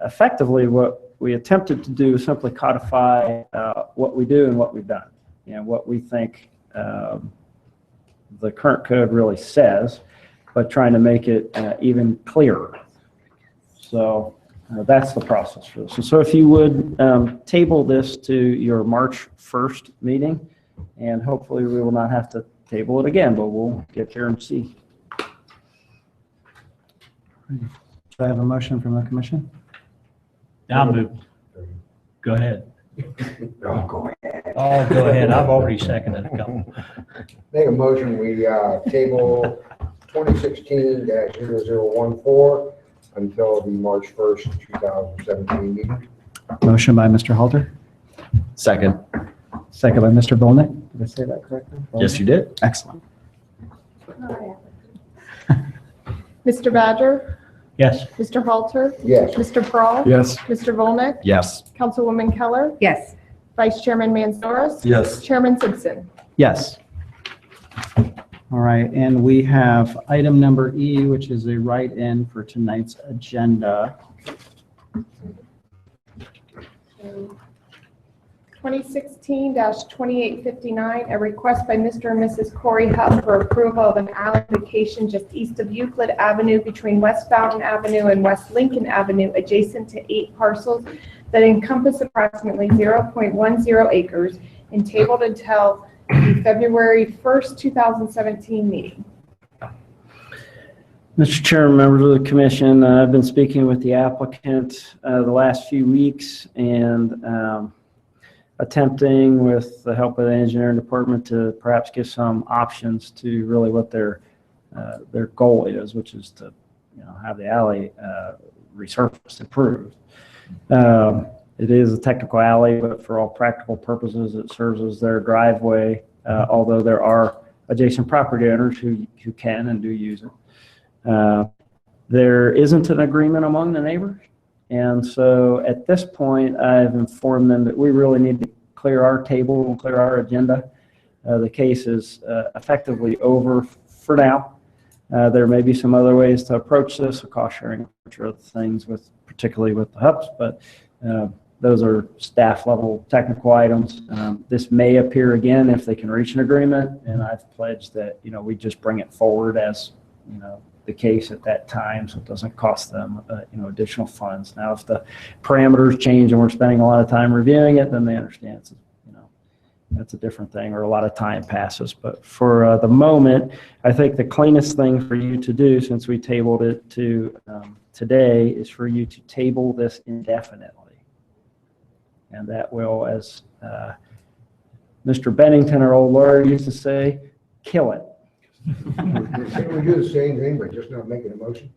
Effectively, what we attempted to do is simply codify what we do and what we've done, and what we think the current code really says, but trying to make it even clearer. So that's the process for this. And so if you would table this to your March 1st meeting, and hopefully we will not have to table it again, but we'll get there and see. Do I have a motion from the commission? I'll move. Go ahead. Oh, go ahead. Oh, go ahead. I've already seconded a couple. Make a motion, we table 2016-0014 until the March 1st, 2017 meeting. Motion by Mr. Halter, Second. second by Mr. Volnick. Did I say that correctly? Yes, you did. Excellent. Mr. Badger? Yes. Mr. Halter? Yes. Mr. Pearl? Yes. Mr. Volnick? Yes. Councilwoman Keller? Yes. Vice Chairman Manzoros? Yes. Chairman Simpson? Yes. All right, and we have item number E, which is a write-in for tonight's agenda. 2016-2859, a request by Mr. and Mrs. Corey Huff for approval of an alley location just east of Euclid Avenue between West Fountain Avenue and West Lincoln Avenue, adjacent to 8 parcels that encompass approximately 0.10 acres, and tabled until the February 1st, 2017 meeting. Mr. Chairman, members of the commission, I've been speaking with the applicant the last few weeks, and attempting with the help of the engineering department to perhaps give some options to really what their goal is, which is to have the alley resurfaced, improved. It is a technical alley, but for all practical purposes, it serves as their driveway, although there are adjacent property owners who can and do use it. There isn't an agreement among the neighbors. And so at this point, I've informed them that we really need to clear our table and clear our agenda. The case is effectively over for now. There may be some other ways to approach this, a cost sharing or other things, particularly with the hubs, but those are staff level technical items. This may appear again if they can reach an agreement, and I've pledged that we just bring it forward as the case at that time, so it doesn't cost them additional funds. Now, if the parameters change and we're spending a lot of time reviewing it, then they understand it's, that's a different thing, or a lot of time passes. But for the moment, I think the cleanest thing for you to do, since we tabled it to today, is for you to table this indefinitely. And that will, as Mr. Bennington, our old lawyer, used to say, kill it. Can't we do the same thing, but just not making a motion?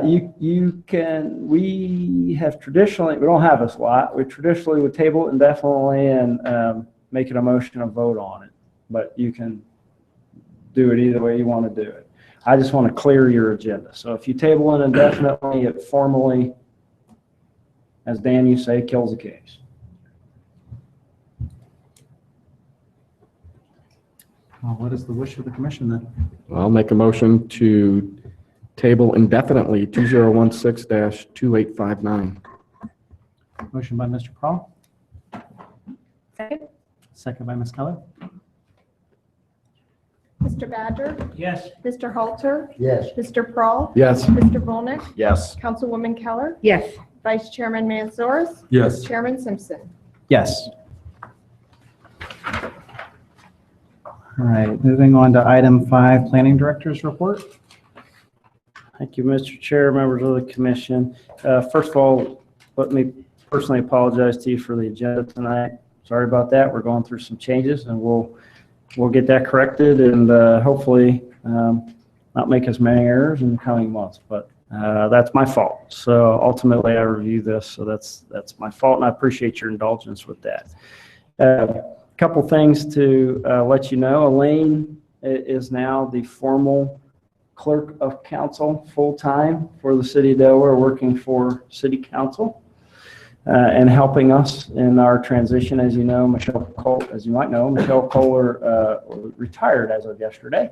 You can, we have traditionally, we don't have this lot, we traditionally would table it indefinitely and make it a motion and vote on it. But you can do it either way you want to do it. I just want to clear your agenda. So if you table it indefinitely, it formally, as Dan you say, kills the case. What is the wish of the commission then? I'll make a motion to table indefinitely 2016-2859. Motion by Mr. Pearl, Second. second by Ms. Keller. Mr. Badger? Yes. Mr. Halter? Yes. Mr. Pearl? Yes. Mr. Volnick? Yes. Councilwoman Keller? Yes. Vice Chairman Manzoros? Yes. Chairman Simpson? Yes. All right, moving on to item 5, Planning Director's Report. Thank you, Mr. Chair, members of the commission. First of all, let me personally apologize to you for the agenda tonight. Sorry about that. We're going through some changes, and we'll get that corrected and hopefully not make as many errors in the coming months. But that's my fault. So ultimately, I review this, so that's my fault, and I appreciate your indulgence with that. Couple things to let you know. Elaine is now the formal clerk of council full-time for the city of Delaware, working for city council and helping us in our transition. As you know, as you might know, Michelle Kohler retired as of yesterday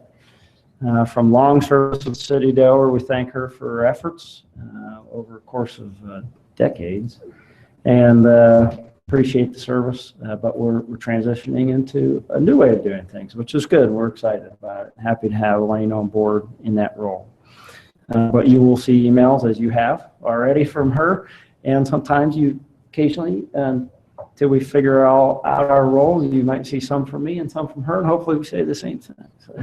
from long service with the city of Delaware. We thank her for her efforts over a course of decades, and appreciate the service, but we're transitioning into a new way of doing things, which is good. We're excited about it. Happy to have Elaine on board in that role. But you will see emails, as you have already, from her, and sometimes you occasionally, till we figure out our roles, you might see some from me and some from her, and hopefully we say the same thing. So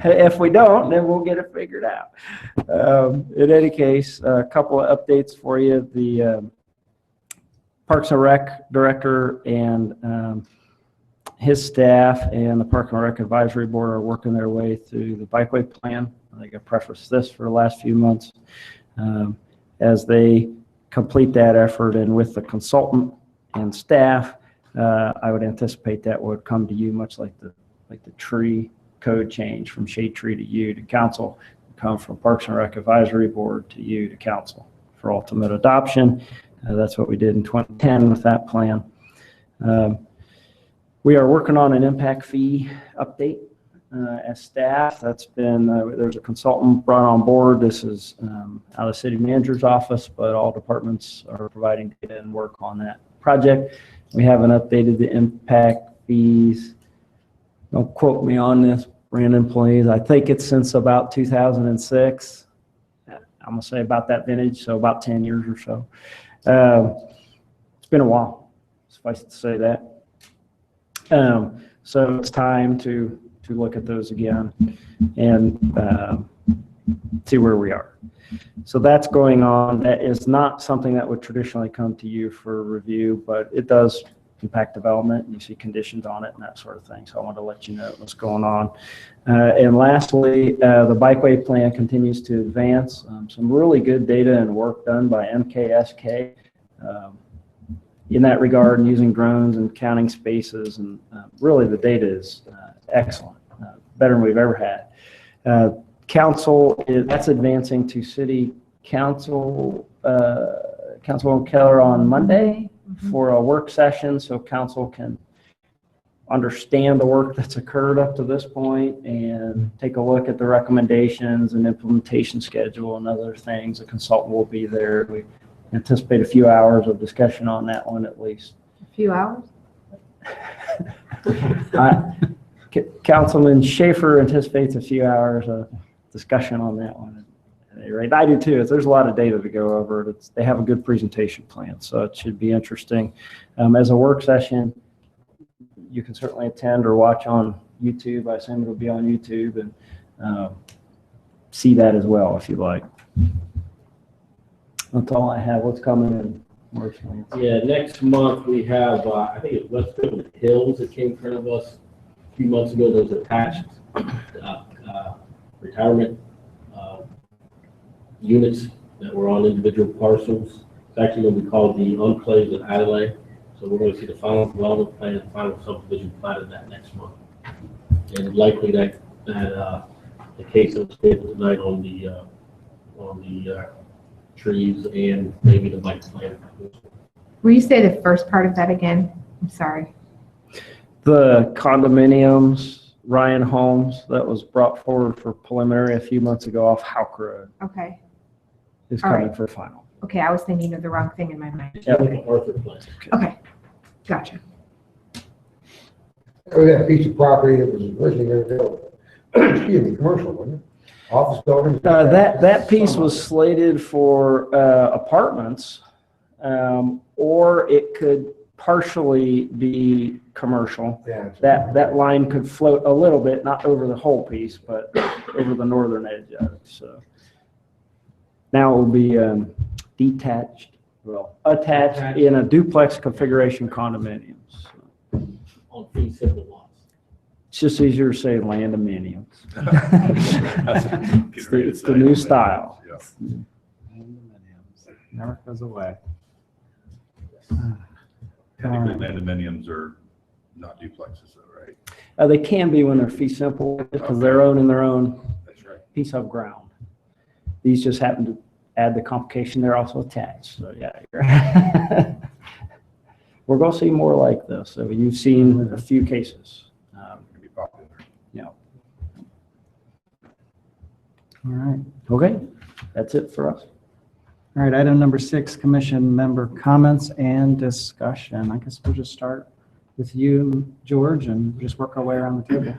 if we don't, then we'll get it figured out. In any case, a couple of updates for you. The Parks and Rec director and his staff and the Park and Rec Advisory Board are working their way through the bikeway plan. I think I prefaced this for the last few months. As they complete that effort, and with the consultant and staff, I would anticipate that would come to you much like the tree code change from shade tree to you to council, come from Parks and Rec Advisory Board to you to council for ultimate adoption. That's what we did in 2010 with that plan. We are working on an impact fee update as staff. That's been, there's a consultant brought on board. This is out of the city manager's office, but all departments are providing data and work on that project. We haven't updated the impact fees. Don't quote me on this, Brandon, please. I think it's since about 2006. I'm gonna say about that vintage, so about 10 years or so. It's been a while, suffice it to say that. So it's time to look at those again and see where we are. So that's going on. That is not something that would traditionally come to you for review, but it does impact development. You see conditions on it and that sort of thing. So I want to let you know what's going on. And lastly, the bikeway plan continues to advance. Some really good data and work done by MKSK in that regard, and using drones and counting spaces. And really the data is excellent, better than we've ever had. Council, that's advancing to city council, Councilwoman Keller on Monday for a work session, so council can understand the work that's occurred up to this point and take a look at the recommendations and implementation schedule and other things. A consultant will be there. We anticipate a few hours of discussion on that one at least. A few hours? Councilman Schaefer anticipates a few hours of discussion on that one. Right, I do too. There's a lot of data to go over. They have a good presentation plan, so it should be interesting. As a work session, you can certainly attend or watch on YouTube. I assume it'll be on YouTube, and see that as well if you like. That's all I have. What's coming in March? Yeah, next month we have, I think it's Westfield Hills that came in front of us a few months ago. Those attached retirement units that were on individual parcels. It's actually going to be called the Enclaves of Adelaide. So we're going to see the final development plan and final subdivision plan of that next month. And likely that the case that was tabled tonight on the trees and maybe the bike plan. Will you say the first part of that again? I'm sorry. The condominiums, Ryan Homes, that was brought forward for preliminary a few months ago off Houck Road, Okay. is All coming right. for final. Okay, I was thinking of the wrong thing in my mind. Yep. Arthur plan. Okay, gotcha. There was that piece of property that was originally going to build, excuse me, commercial, wasn't it? Office buildings? That piece was slated for apartments, or it could partially be commercial. Yeah. That line could float a little bit, not over the whole piece, but over the northern edge of it, so. Now it will be detached, well, attached in a duplex configuration condominiums. On fee simple lots. It's just easier to say landominiums. Get ready to It's say the new it. style. Yeah. Never goes away. Technically, condominiums are not duplexes though, right? They can be when they're fee simple, because they're owning their own That's right. piece of ground. These just happen to add the complication, they're also attached, so yeah. We're gonna see more like this, so you've seen a few cases. Can be popular. Yeah. All right. Okay, that's it for us. All right, item number 6, commission member comments and discussion. I guess we'll just start with you, George, and just work our way around the table.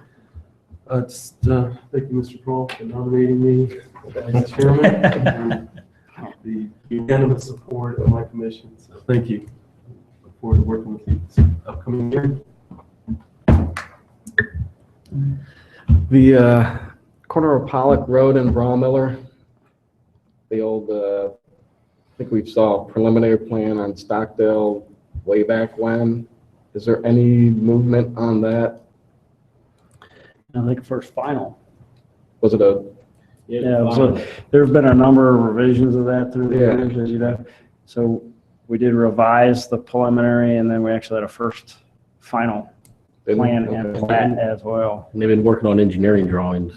Thank you, Mr. Kroll, for nominating me as chairman. And the unanimous support of my commission, so thank you. Look forward to working with you this upcoming year. The corner of Pollock Road and Bromiller, the old, I think we saw a preliminary plan on Stockdale way back when. Is there any movement on that? I think first final. Was it a, Yeah, so there've been a number of revisions of that through the Yeah. years, as you know. So we did revise the preliminary, and then we actually had a first final plan and Okay. plat as well. And they've been working on engineering drawings.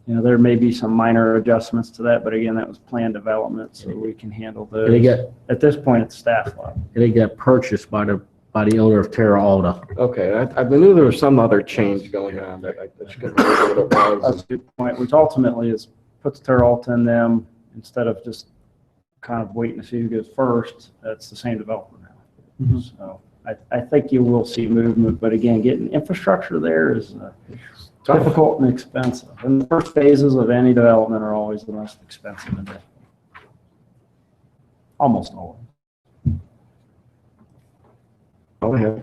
There may be some minor adjustments to that, but again, that was plan development, so we can handle And they those. got, At this point, it's staff level. and they got purchased by the owner of Terra Alta. okay, I knew there was some other change going on, but I just couldn't remember what it That's was. a good point, which ultimately is puts Terra Alta in them instead of just kind of waiting to see who goes first. That's the same developer now. Mhm. So I think you will see movement, but again, getting infrastructure there is difficult and expensive. And the first phases of any development are always the most expensive and difficult. Almost always. Go ahead.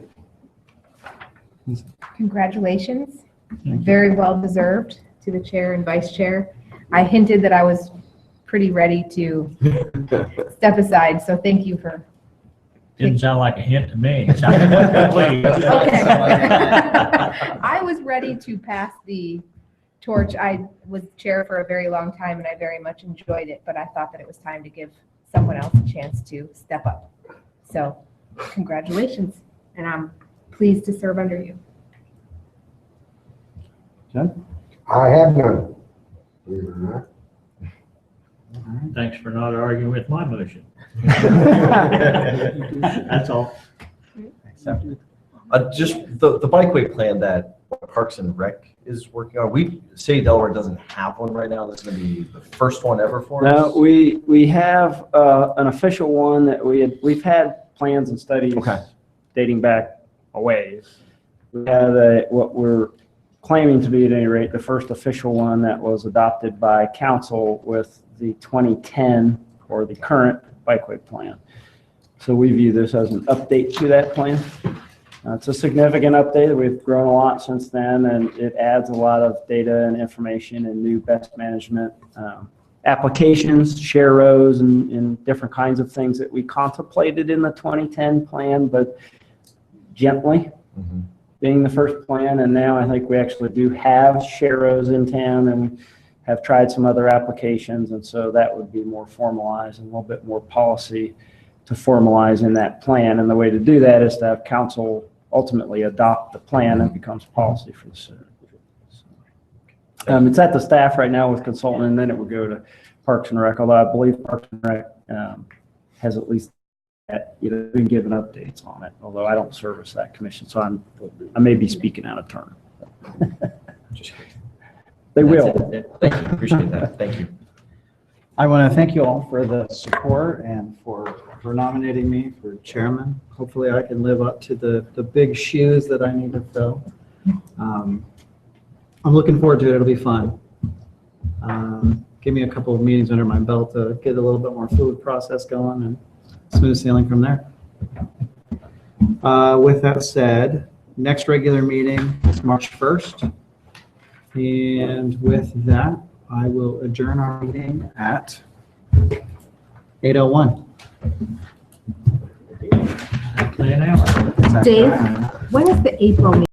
Congratulations. Very well deserved to the chair and vice chair. I hinted that I was pretty ready to step aside, so thank you for. Didn't sound like a hint to me. It sounded like a plea. Okay. I was ready to pass the torch. I was chair for a very long time and I very much enjoyed it, but I thought that it was time to give someone else a chance to step up. So congratulations, and I'm pleased to serve under you. I have none. Believe it or not. Thanks for not arguing with my motion. That's all. Accepted. Just the bikeway plan that Parks and Rec is working on, City of Delaware doesn't have one right now. This is going to be the first one ever for us. No, we have an official one that we've had plans and studies dating back a ways. We had what we're claiming to be, at any rate, the first official one that was adopted by council with the 2010 or the current bikeway plan. So we view this as an update to that plan. It's a significant update. We've grown a lot since then, and it adds a lot of data and information and new best management applications, share rows, and different kinds of things that we contemplated in the 2010 plan, but gently being the first plan. And now I think we actually do have share rows in town, and we have tried some other applications. And so that would be more formalized and a little bit more policy to formalize in that plan. And the way to do that is to have council ultimately adopt the plan and it becomes policy for the city. It's at the staff right now with consultant, and then it would go to Parks and Rec, although I believe Parks and Rec has at least been given updates on it, although I don't service that commission, so I may be speaking out of turn. They will. Thank you. Appreciate that. Thank you. I want to thank you all for the support and for nominating me for chairman. Hopefully I can live up to the big shoes that I need to fill. I'm looking forward to it. It'll be fun. Give me a couple of meetings under my belt to get a little bit more fluid process going and smooth sailing from there. With that said, next regular meeting is March 1st. And with that, I will adjourn our meeting at 8:01. Exactly an hour. Dave, when is the April meeting?